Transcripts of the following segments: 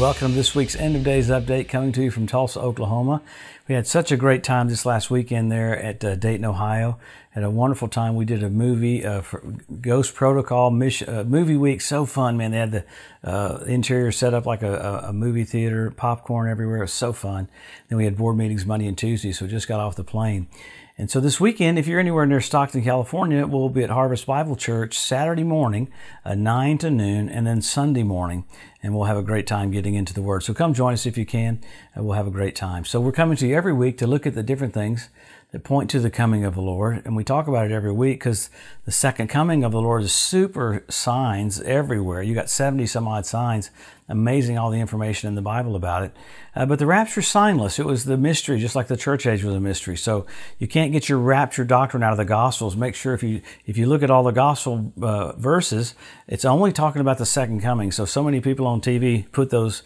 Welcome to this week's End of Days Update, coming to you from Tulsa, Oklahoma. We had such a great time this last weekend there at Dayton, Ohio. Had a wonderful time. We did a movie for Ghost Protocol movie week. So fun, man. They had the interior set up like a movie theater, popcorn everywhere. It was so fun. Then we had board meetings Monday and Tuesday, so just got off the plane. And so this weekend, if you're anywhere near Stockton, California, we'll be at Harvest Bible Church Saturday morning, 9 to noon, and then Sunday morning. And we'll have a great time getting into the Word. So come join us if you can, and we'll have a great time. So we're coming to you every week to look at the different things that point to the coming of the Lord. And we talk about it every week because the second coming of the Lord is super signs everywhere. You got 70 some odd signs. Amazing, all the information in the Bible about it. But the rapture is signless. It was the mystery, just like the church age was a mystery. So you can't get your rapture doctrine out of the Gospels. Make sure if you look at all the Gospel verses, it's only talking about the second coming. So many people on TV put those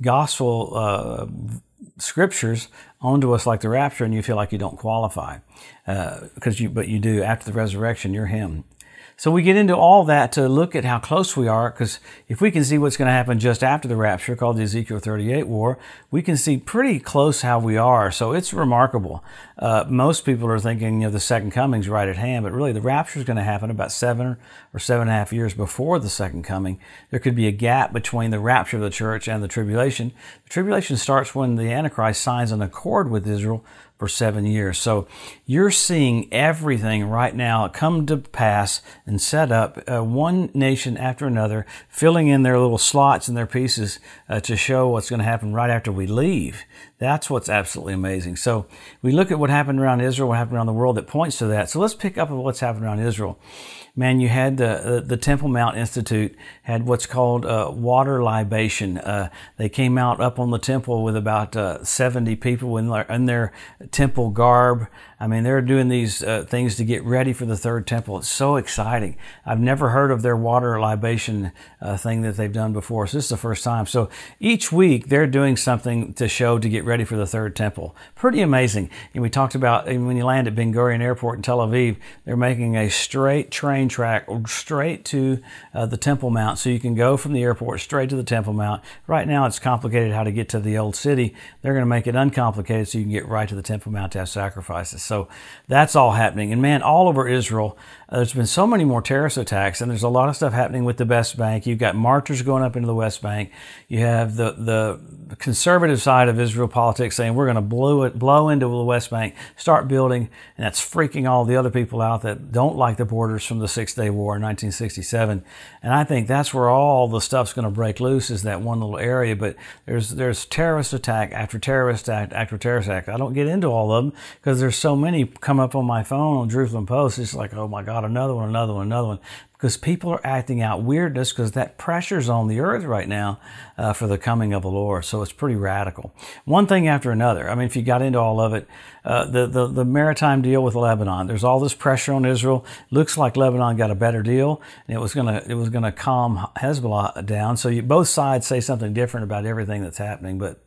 Gospel scriptures onto us like the rapture, and you feel like you don't qualify but you do. After the resurrection, you're Him. So we get into all that to look at how close we are, because if we can see what's going to happen just after the rapture, called the Ezekiel 38 war, we can see pretty close how we are. So it's remarkable. Most people are thinking, the second coming's right at hand, but really the rapture is going to happen about 7 or 7.5 years before the second coming. There could be a gap between the rapture of the church and the tribulation. The tribulation starts when the Antichrist signs an accord with Israel for 7 years. So you're seeing everything right now come to pass and set up, one nation after another, filling in their little slots and their pieces to show what's going to happen right after we leave. That's what's absolutely amazing. So we look at what happened around Israel, what happened around the world that points to that. So let's pick up on what's happened around Israel. Man, you had the Temple Mount Institute had what's called water libation. They came out up on the temple with about 70 people in their temple garb. I mean, they're doing these things to get ready for the third temple. It's so exciting. I've never heard of their water libation thing that they've done before. So this is the first time. So each week they're doing something to show to get ready for the third temple. Pretty amazing. And we talked about when you land at Ben Gurion Airport in Tel Aviv, they're making a straight train track straight to the Temple Mount. So you can go from the airport straight to the Temple Mount. Right now it's complicated how to get to the old city. They're going to make it uncomplicated so you can get right to the Temple Mount to have sacrifices. So that's all happening. And man, all over Israel, there's been so many more terrorist attacks, and there's a lot of stuff happening with the West Bank. You've got marchers going up into the West Bank. You have the conservative side of Israel politics saying we're going to blow into the West Bank, start building, and that's freaking all the other people out that don't like the borders from the Six-Day War in 1967. And I think that's where all the stuff's going to break loose, is that one little area. But there's terrorist attack after terrorist attack after terrorist attack. I don't get into all of them because there's so many come up on my phone on Jerusalem Post. It's like, oh my God, another one, another one, another one. Because people are acting out weirdness because that pressure's on the earth right now for the coming of the Lord. So it's pretty radical. One thing after another. I mean, if you got into all of it, the maritime deal with Lebanon, there's all this pressure on Israel. Looks like Lebanon got a better deal, and it was gonna calm Hezbollah down. So both sides say something different about everything that's happening, but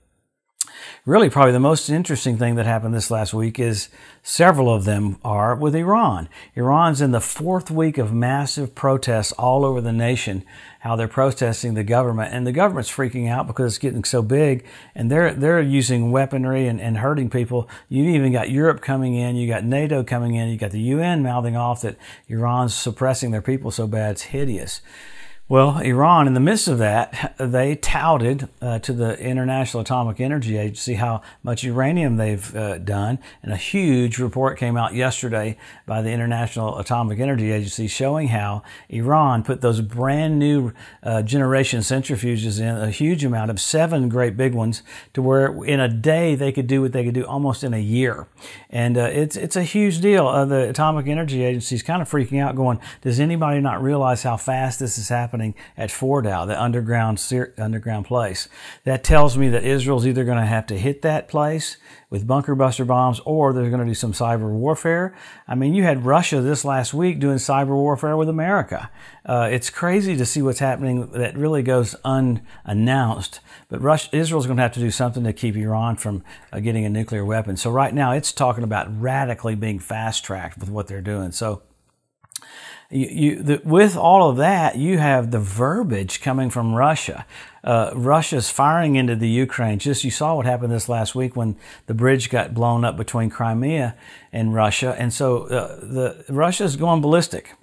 really, probably the most interesting thing that happened this last week is several of them are with Iran. Iran's in the 4th week of massive protests all over the nation, how they're protesting the government. And the government's freaking out because it's getting so big, and they're using weaponry and hurting people. You even got Europe coming in, you got NATO coming in, you got the UN mouthing off that Iran's suppressing their people so bad it's hideous. Well, Iran, in the midst of that, they touted to the International Atomic Energy Agency how much uranium they've done. And a huge report came out yesterday by the International Atomic Energy Agency showing how Iran put those brand new generation centrifuges in, a huge amount of 7 great big ones, to where in a day they could do what they could do almost in a year. And it's a huge deal. The Atomic Energy Agency is kind of freaking out, going, does anybody not realize how fast this is happening at Fordow, the underground place? That tells me that Israel's either going to have to hit that place with bunker buster bombs, or they're going to do some cyber warfare. I mean, you had Russia this last week doing cyber warfare with America. It's crazy to see what's happening that really goes unannounced. But Israel's going to have to do something to keep Iran from getting a nuclear weapon. So right now it's talking about radically being fast-tracked with what they're doing. So With all of that, you have the verbiage coming from Russia. Russia's firing into the Ukraine. You saw what happened this last week when the bridge got blown up between Crimea and Russia. And so Russia's going ballistic.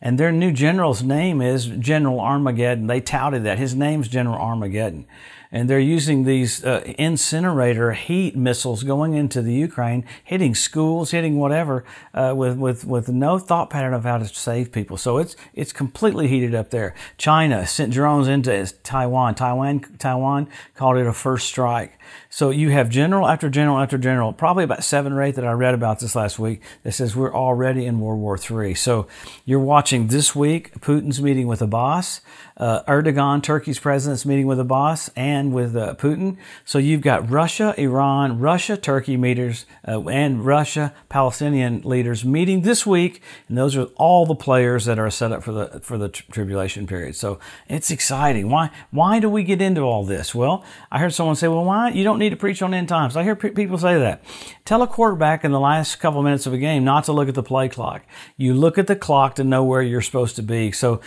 And their new general's name is General Armageddon. They touted that. His name's General Armageddon. And they're using these incinerator heat missiles going into the Ukraine, hitting schools, hitting whatever, with no thought pattern of how to save people. So it's completely heated up there. China sent drones into Taiwan. Taiwan called it a first strike. So you have general after general after general, probably about 7 or 8 that I read about this last week, that says we're already in World War III. So you're watching this week, Putin's meeting with a boss, Erdogan, Turkey's president's meeting with a boss, and with Putin. So you've got Russia, Iran, Russia, Turkey leaders, and Russia, Palestinian leaders meeting this week. And those are all the players that are set up for the tribulation period. So it's exciting. Why do we get into all this? Well, I heard someone say, well, why? You don't need to preach on end times. I hear people say that. Tell a quarterback in the last couple of minutes of a game not to look at the play clock. You look at the clock to know where you're supposed to be. So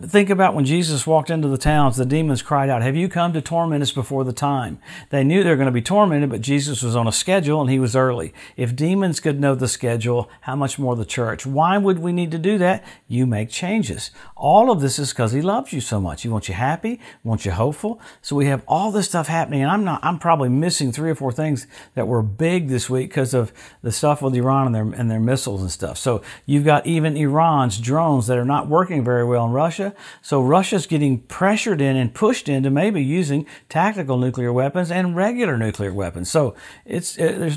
think about when Jesus walked into the towns, the demons cried out, have you come to torment us before the time? They knew they were going to be tormented, but Jesus was on a schedule and he was early. If demons could know the schedule, how much more the church? Why would we need to do that? You make changes. All of this is because he loves you so much. He wants you happy, wants you hopeful. So we have all this stuff happening, and I'm probably missing 3 or 4 things that were big this week because of the stuff with Iran and their missiles and stuff. So you've got even Iran's drones that are not working very well in Russia. So Russia's getting pressured in and pushed into maybe using tactical nuclear weapons and regular nuclear weapons. So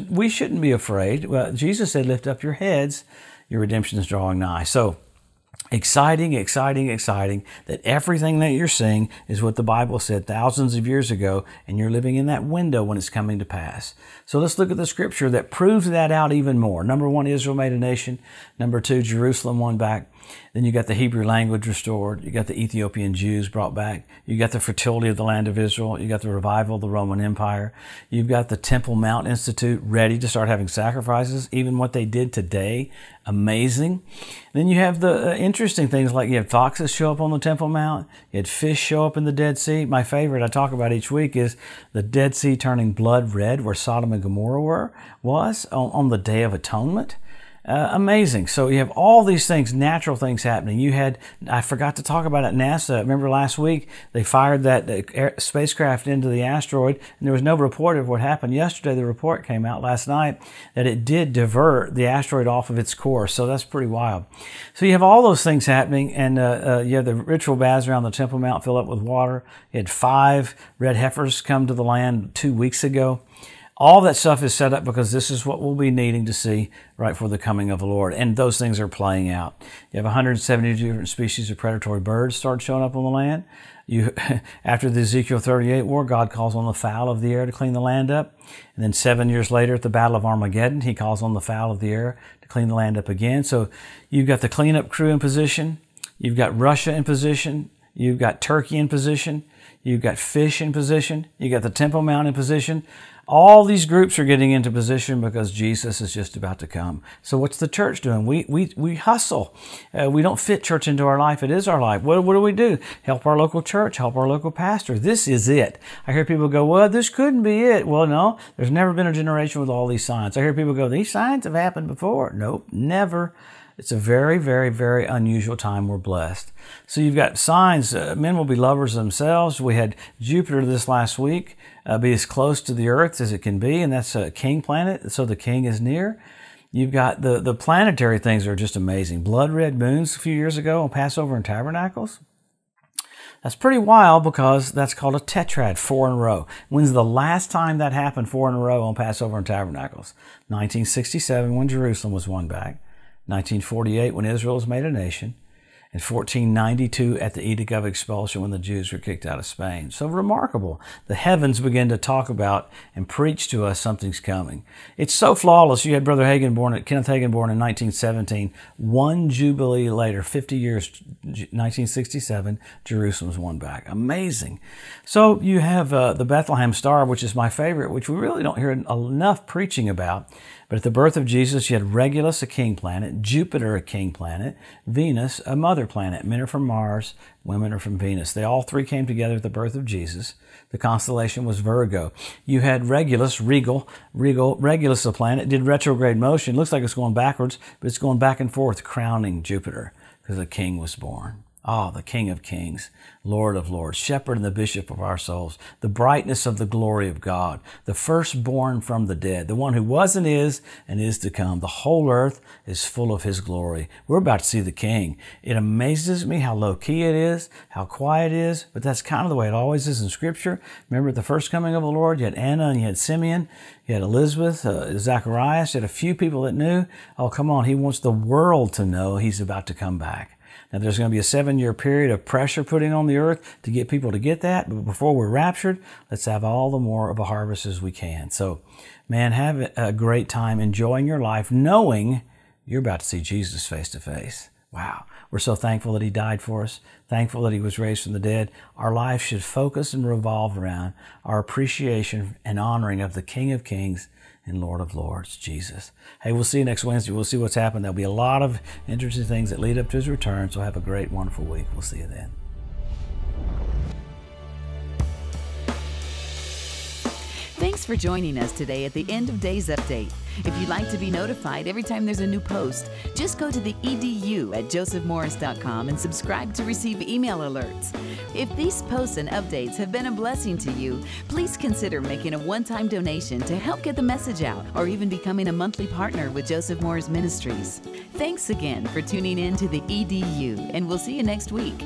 we shouldn't be afraid. Well, Jesus said, lift up your heads, your redemption is drawing nigh. So exciting, exciting, exciting that everything that you're seeing is what the Bible said thousands of years ago, and you're living in that window when it's coming to pass. So let's look at the scripture that proves that out even more. Number 1, Israel made a nation. Number 2, Jerusalem won back. Then you got the Hebrew language restored. You got the Ethiopian Jews brought back. You got the fertility of the land of Israel. You got the revival of the Roman Empire. You've got the Temple Mount Institute ready to start having sacrifices. Even what they did today, amazing. Then you have the interesting things like you had foxes show up on the Temple Mount. You had fish show up in the Dead Sea. My favorite I talk about each week is the Dead Sea turning blood red where Sodom and Gomorrah was on the Day of Atonement. Amazing. So you have all these things, natural things happening. I forgot to talk about it, NASA. Remember last week, they fired that spacecraft into the asteroid, and there was no report of what happened. Yesterday, the report came out last night that it did divert the asteroid off of its course. So that's pretty wild. So you have all those things happening, and you have the ritual baths around the Temple Mount fill up with water. You had 5 red heifers come to the land 2 weeks ago. All that stuff is set up because this is what we'll be needing to see right for the coming of the Lord. And those things are playing out. You have 170 different species of predatory birds start showing up on the land. After the Ezekiel 38 war, God calls on the fowl of the air to clean the land up. And then 7 years later at the Battle of Armageddon, he calls on the fowl of the air to clean the land up again. So you've got the cleanup crew in position. You've got Russia in position. You've got Turkey in position. You've got fish in position. You've got the Temple Mount in position. All these groups are getting into position because Jesus is just about to come. So what's the church doing? We hustle. We don't fit church into our life. It is our life. What do we do? Help our local church. Help our local pastor. This is it. I hear people go, well, this couldn't be it. Well, no, there's never been a generation with all these signs. I hear people go, these signs have happened before. Nope, never. It's a very, very, very unusual time. We're blessed. So you've got signs. Men will be lovers of themselves. We had Jupiter this last week be as close to the earth as it can be, and that's a king planet, so the king is near. You've got the planetary things are just amazing. Blood red moons a few years ago on Passover and Tabernacles. That's pretty wild because that's called a tetrad, 4 in a row. When's the last time that happened 4 in a row on Passover and Tabernacles? 1967 when Jerusalem was won back. 1948 when Israel was made a nation, and 1492 at the Edict of Expulsion when the Jews were kicked out of Spain. So remarkable. The heavens begin to talk about and preach to us something's coming. It's so flawless. You had Kenneth Hagin born in 1917. One Jubilee later, 50 years, 1967, Jerusalem's won back. Amazing. So you have the Bethlehem Star, which is my favorite, which we really don't hear enough preaching about. But at the birth of Jesus, you had Regulus, a king planet, Jupiter, a king planet, Venus, a mother planet. Men are from Mars, women are from Venus. They all three came together at the birth of Jesus. The constellation was Virgo. You had Regulus, Regulus, a planet, did retrograde motion. Looks like it's going backwards, but it's going back and forth, crowning Jupiter, because a king was born. Ah, the King of Kings, Lord of Lords, Shepherd and the Bishop of our souls, the brightness of the glory of God, the firstborn from the dead, the one who was and is to come. The whole earth is full of His glory. We're about to see the King. It amazes me how low-key it is, how quiet it is, but that's kind of the way it always is in Scripture. Remember at the first coming of the Lord, you had Anna and you had Simeon, you had Elizabeth, Zacharias, you had a few people that knew. Oh, come on, He wants the world to know He's about to come back. Now, there's going to be a 7-year period of pressure putting on the earth to get people to get that. But before we're raptured, let's have all the more of a harvest as we can. So, man, have a great time enjoying your life, knowing you're about to see Jesus face to face. Wow. We're so thankful that He died for us, thankful that He was raised from the dead. Our life should focus and revolve around our appreciation and honoring of the King of Kings and Lord of Lords, Jesus. Hey, we'll see you next Wednesday. We'll see what's happened. There'll be a lot of interesting things that lead up to His return. So have a great, wonderful week. We'll see you then. Thanks for joining us today at the End of Days Update. If you'd like to be notified every time there's a new post, just go to the edu at josephmorris.com and subscribe to receive email alerts. If these posts and updates have been a blessing to you, please consider making a one-time donation to help get the message out, or even becoming a monthly partner with Joseph Morris Ministries. Thanks again for tuning in to the EDU, and we'll see you next week.